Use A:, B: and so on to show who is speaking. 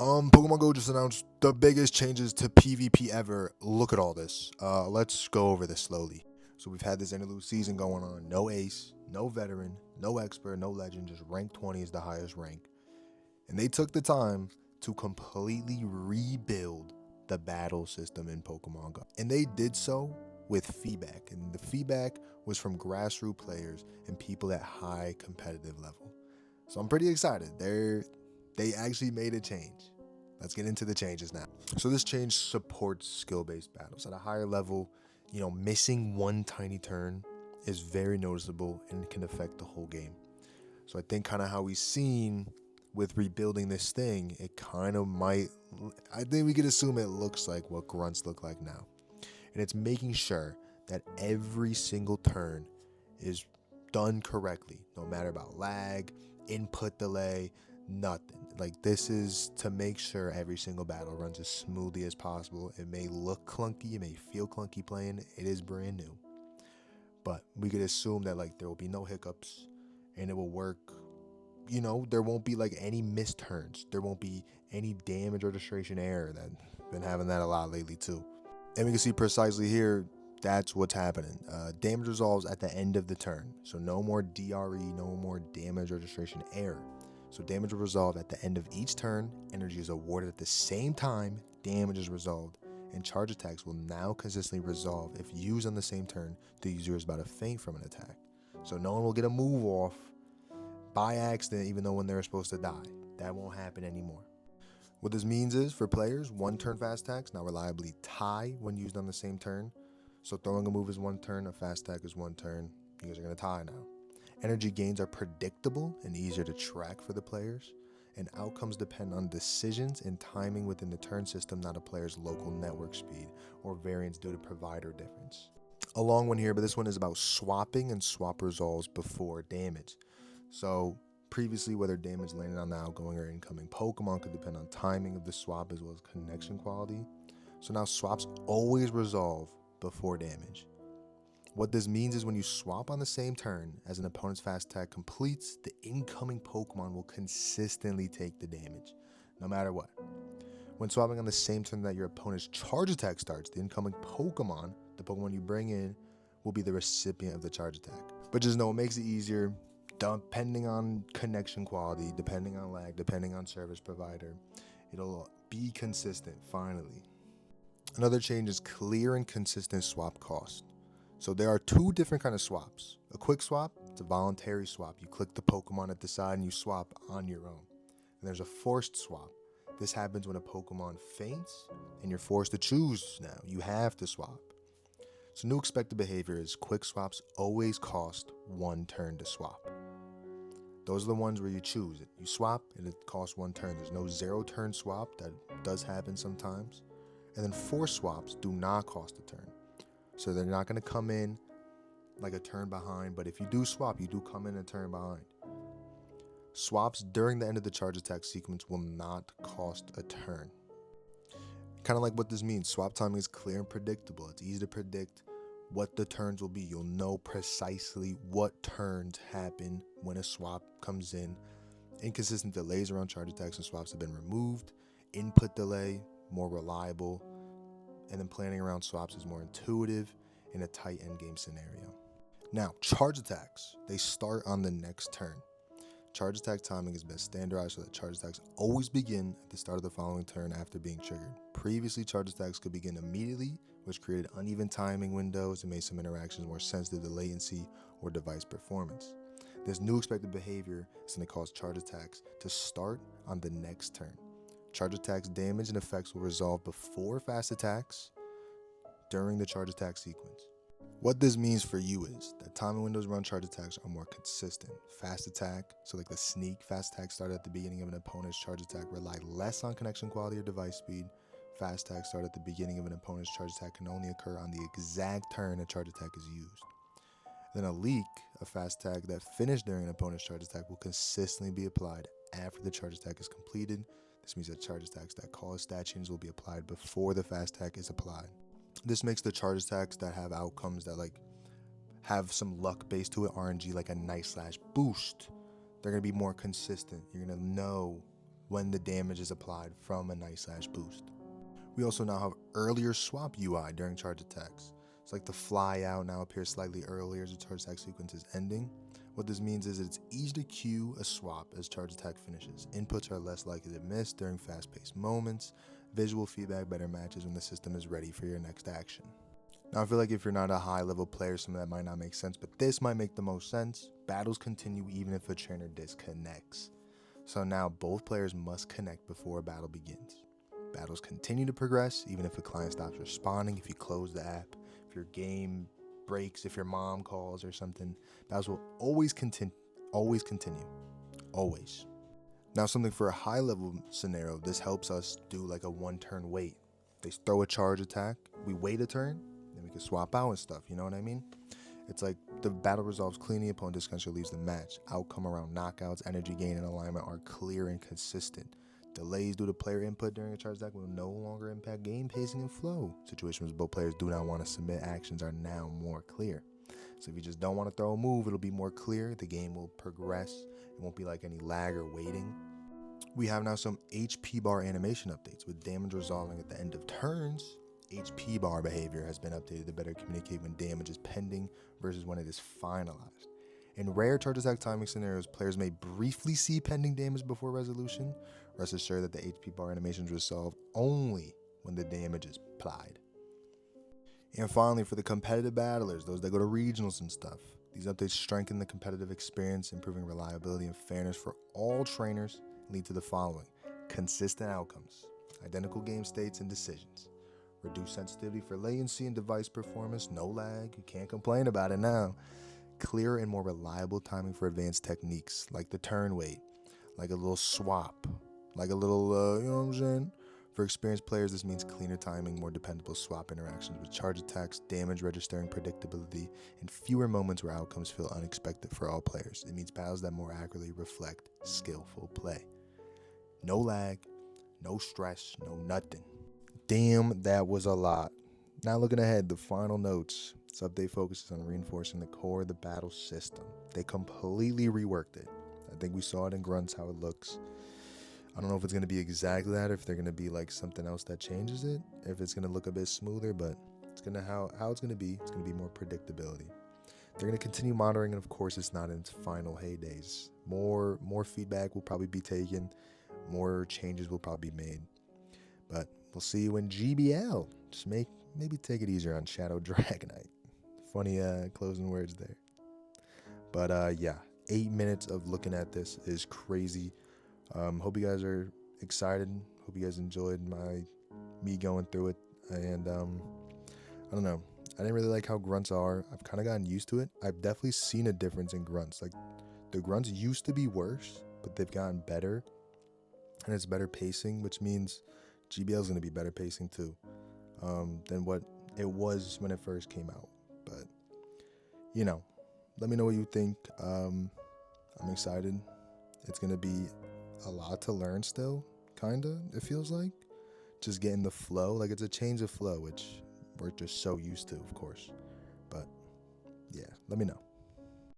A: Pokemon Go just announced the biggest changes to PvP ever. Look at all this. Let's go over this slowly. So we've had this interlude season going on. No ace, no veteran, no expert, no legend. Just rank 20 is the highest rank. And they took the time to completely rebuild the battle system in Pokemon Go. And they did so with feedback. And the feedback was from grassroots players and people at high competitive level. So I'm pretty excited. They actually made a change. Let's get into the changes now. So this change supports skill-based battles. At a higher level, missing one tiny turn is very noticeable and can affect the whole game. So I think kind of how we've seen with rebuilding this thing, it kind of might, I think we could assume it looks like what grunts look like now. And it's making sure that every single turn is done correctly, no matter about lag, input delay, nothing. Like, this is to make sure every single battle runs as smoothly as possible. It may look clunky, it may feel clunky playing, it is brand new, but we could assume that there will be no hiccups and it will work. There won't be any missed turns, there won't be any damage registration error. That been having that a lot lately too. And we can see precisely here that's what's happening. Damage resolves at the end of the turn, so no more DRE, no more damage registration error. So damage will resolve at the end of each turn, energy is awarded at the same time, damage is resolved, and charge attacks will now consistently resolve if used on the same turn the user is about to faint from an attack. So no one will get a move off by accident even though when they're supposed to die. That won't happen anymore. What this means is, for players, one turn fast attacks now reliably tie when used on the same turn. So throwing a move is one turn, a fast attack is one turn. You guys are going to tie now. Energy gains are predictable and easier to track for the players, and outcomes depend on decisions and timing within the turn system, not a player's local network speed or variance due to provider difference. A long one here, but this one is about swapping and swap resolves before damage. So previously, whether damage landed on the outgoing or incoming Pokemon could depend on timing of the swap as well as connection quality. So now swaps always resolve before damage. What this means is when you swap on the same turn as an opponent's fast attack completes, the incoming Pokemon will consistently take the damage, no matter what. When swapping on the same turn that your opponent's charge attack starts, the incoming Pokemon, the Pokemon you bring in, will be the recipient of the charge attack. But just know it makes it easier, depending on connection quality, depending on lag, depending on service provider. It'll be consistent, finally. Another change is clear and consistent swap cost. So there are two different kind of swaps. A quick swap, it's a voluntary swap. You click the Pokemon at the side and you swap on your own. And there's a forced swap. This happens when a Pokemon faints and you're forced to choose now. You have to swap. So new expected behavior is quick swaps always cost one turn to swap. Those are the ones where you choose it. You swap and it costs one turn. There's no 0 turn swap. That does happen sometimes. And then forced swaps do not cost a turn. So they're not going to come in like a turn behind, but if you do swap, you do come in a turn behind. Swaps during the end of the charge attack sequence will not cost a turn. Kind of like what this means, swap timing is clear and predictable. It's easy to predict what the turns will be. You'll know precisely what turns happen when a swap comes in. Inconsistent delays around charge attacks and swaps have been removed. Input delay, more reliable. And then planning around swaps is more intuitive in a tight endgame scenario. Now, charge attacks, they start on the next turn. Charge attack timing has been standardized so that charge attacks always begin at the start of the following turn after being triggered. Previously, charge attacks could begin immediately, which created uneven timing windows and made some interactions more sensitive to latency or device performance. This new expected behavior is going to cause charge attacks to start on the next turn. Charge attacks damage and effects will resolve before fast attacks during the charge attack sequence. What this means for you is that timing windows around charge attacks are more consistent. Fast attack, so like the sneak fast attack started at the beginning of an opponent's charge attack, rely less on connection quality or device speed. Fast attack started at the beginning of an opponent's charge attack can only occur on the exact turn a charge attack is used. Then a leak, a fast attack that finished during an opponent's charge attack, will consistently be applied after the charge attack is completed. This means that charge attacks that cause stat changes will be applied before the fast attack is applied. This makes the charge attacks that have outcomes that have some luck base to it, RNG, like a nice slash boost. They're going to be more consistent. You're going to know when the damage is applied from a Night Slash boost. We also now have earlier swap UI during charge attacks. It's like the fly out now appears slightly earlier as the charge attack sequence is ending. What this means is it's easy to cue a swap as charge attack finishes. Inputs are less likely to miss during fast-paced moments. Visual feedback better matches when the system is ready for your next action. Now I feel like if you're not a high level player, some of that might not make sense, but this might make the most sense. Battles continue even if a trainer disconnects. So now both players must connect before a battle begins. Battles continue to progress even if a client stops responding, if you close the app, if your game breaks, if your mom calls or something. Battles will always continue. Always. Now something for a high level scenario, this helps us do like a 1-turn wait. They throw a charge attack, we wait a turn, then we can swap out and stuff, you know what I mean? It's like the battle resolves cleanly, opponent disconnects leaves the match. Outcome around knockouts, energy gain, and alignment are clear and consistent. Delays due to player input during a charge attack will no longer impact game pacing and flow. Situations where both players do not want to submit actions are now more clear. So if you just don't want to throw a move, it'll be more clear. The game will progress. It won't be like any lag or waiting. We have now some HP bar animation updates. With damage resolving at the end of turns, HP bar behavior has been updated to better communicate when damage is pending versus when it is finalized. In rare charge attack timing scenarios, players may briefly see pending damage before resolution. Rest assured that the HP bar animations resolve only when the damage is applied. And finally, for the competitive battlers, those that go to regionals and stuff, these updates strengthen the competitive experience, improving reliability and fairness for all trainers, and lead to the following: consistent outcomes, identical game states and decisions, reduced sensitivity for latency and device performance, no lag, you can't complain about it now, clearer and more reliable timing for advanced techniques like the turn wait, like a little swap, like a little, you know what I'm saying? For experienced players, this means cleaner timing, more dependable swap interactions with charge attacks, damage registering predictability, and fewer moments where outcomes feel unexpected for all players. It means battles that more accurately reflect skillful play. No lag, no stress, no nothing. Damn, that was a lot. Now looking ahead, the final notes. This update focuses on reinforcing the core of the battle system. They completely reworked it. I think we saw it in Grunts how it looks. I don't know if it's going to be exactly that, or if they're going to be like something else that changes it, if it's going to look a bit smoother, but it's going to how it's going to be. It's going to be more predictability. They're going to continue monitoring, and of course, it's not in its final heydays. More feedback will probably be taken. More changes will probably be made. But we'll see you in GBL. Just maybe take it easier on Shadow Dragonite. Funny closing words there. But yeah, 8 minutes of looking at this is crazy. Hope you guys are excited. Hope you guys enjoyed me going through it. And I don't know. I didn't really like how grunts are. I've kind of gotten used to it. I've definitely seen a difference in grunts. Like the grunts used to be worse, but they've gotten better. And it's better pacing, which means GBL is going to be better pacing too than what it was when it first came out. But, you know, let me know what you think. I'm excited. It's going to be a lot to learn still, kind of, it feels like. Just getting the flow. Like, it's a change of flow, which we're just so used to, of course. But, yeah, let me know.